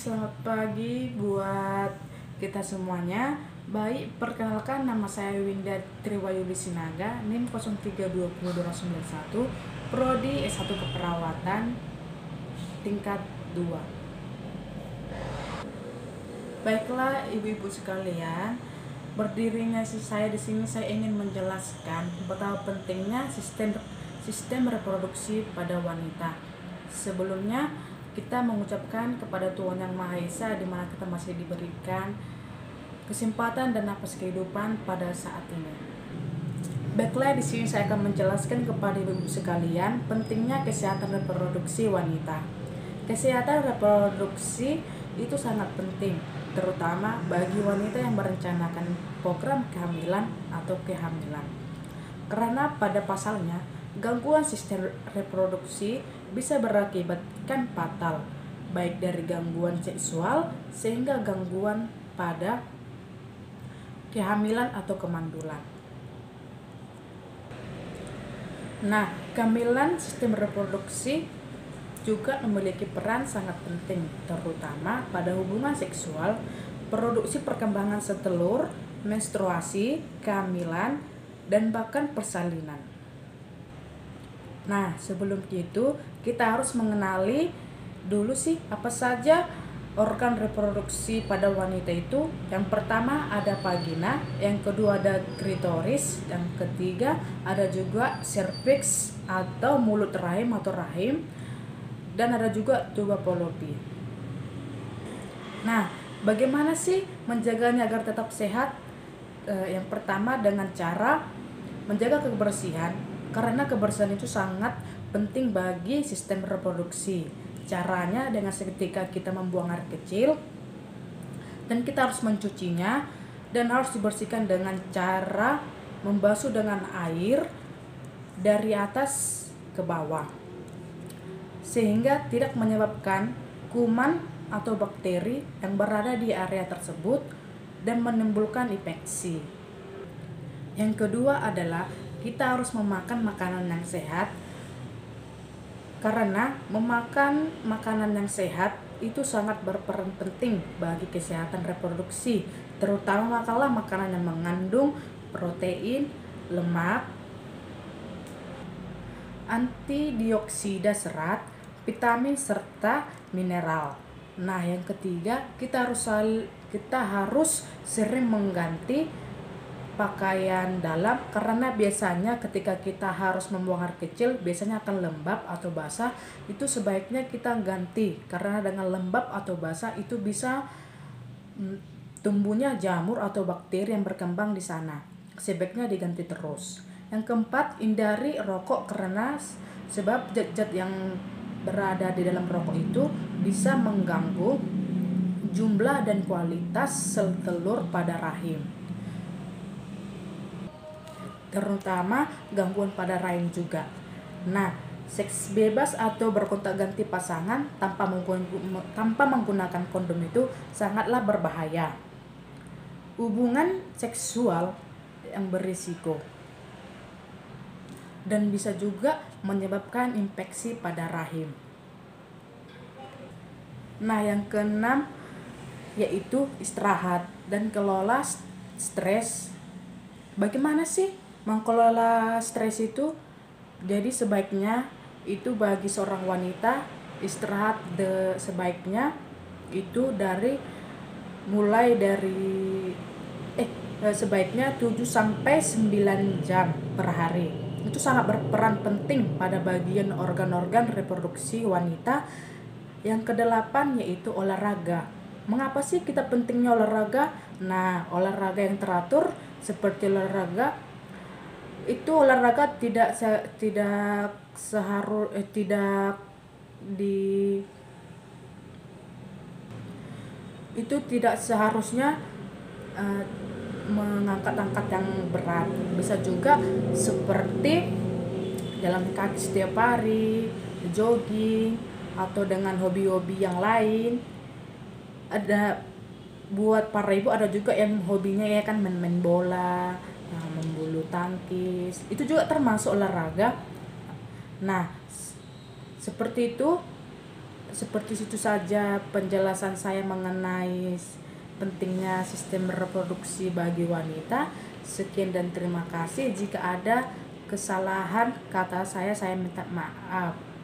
Selamat pagi buat kita semuanya. Baik, perkenalkan nama saya Winda Triwayudi Sinaga, NIM 03202091, Prodi S1 Keperawatan tingkat 2. Baiklah ibu-ibu sekalian, berdirinya saya di sini saya ingin menjelaskan betapa pentingnya sistem reproduksi pada wanita. Sebelumnya kita mengucapkan kepada Tuhan Yang Maha Esa, di mana kita masih diberikan kesempatan dan napas kehidupan pada saat ini. Baiklah, di sini saya akan menjelaskan kepada ibu-ibu sekalian pentingnya kesehatan reproduksi wanita. Kesehatan reproduksi itu sangat penting, terutama bagi wanita yang merencanakan program kehamilan atau kehamilan. Karena pada pasalnya, gangguan sistem reproduksi bisa berakibatkan fatal, baik dari gangguan seksual sehingga gangguan pada kehamilan atau kemandulan. Nah, kehamilan sistem reproduksi juga memiliki peran sangat penting, terutama pada hubungan seksual, produksi perkembangan setelur, menstruasi, kehamilan, dan bahkan persalinan. Nah, sebelum itu kita harus mengenali dulu sih apa saja organ reproduksi pada wanita itu. Yang pertama ada vagina, yang kedua ada klitoris, yang ketiga ada juga cervix atau mulut rahim atau rahim, dan ada juga tuba fallopi. Nah, bagaimana sih menjaganya agar tetap sehat? Yang pertama dengan cara menjaga kebersihan, karena kebersihan itu sangat penting bagi sistem reproduksi. Caranya dengan seketika kita membuang air kecil dan kita harus mencucinya, dan harus dibersihkan dengan cara membasuh dengan air dari atas ke bawah, sehingga tidak menyebabkan kuman atau bakteri yang berada di area tersebut dan menimbulkan infeksi. Yang kedua adalah kita harus memakan makanan yang sehat, karena memakan makanan yang sehat itu sangat berperan penting bagi kesehatan reproduksi, terutama makanlah makanan yang mengandung protein, lemak, antidioksida serat, vitamin serta mineral. Nah, yang ketiga kita harus sering mengganti pakaian dalam, karena biasanya ketika kita harus membuang air kecil biasanya akan lembab atau basah. Itu sebaiknya kita ganti, karena dengan lembab atau basah itu bisa tumbuhnya jamur atau bakteri yang berkembang di sana. Sebaiknya diganti terus. Yang keempat, hindari rokok, karena sebab zat-zat yang berada di dalam rokok itu bisa mengganggu jumlah dan kualitas sel telur pada rahim, terutama gangguan pada rahim juga. Nah, seks bebas atau bergonta-ganti pasangan tanpa menggunakan kondom itu sangatlah berbahaya. Hubungan seksual yang berisiko dan bisa juga menyebabkan infeksi pada rahim. Nah, yang keenam yaitu istirahat dan kelola stres. Bagaimana sih mengelola stres itu? Jadi sebaiknya itu bagi seorang wanita istirahat sebaiknya itu sebaiknya 7 sampai 9 jam per hari. Itu sangat berperan penting pada bagian organ-organ reproduksi wanita. Yang kedelapan yaitu olahraga. Mengapa sih kita pentingnya olahraga? Nah, olahraga yang teratur seperti olahraga tidak seharusnya mengangkat-angkat yang berat. Bisa juga seperti jalan kaki setiap hari, jogging, atau dengan hobi-hobi yang lain. Ada buat para ibu ada juga yang hobinya ya kan main bola, membulu tangkis. Itu juga termasuk olahraga. Nah, seperti itu Seperti itu saja penjelasan saya mengenai pentingnya sistem reproduksi bagi wanita. Sekian dan terima kasih. Jika ada kesalahan kata saya minta maaf.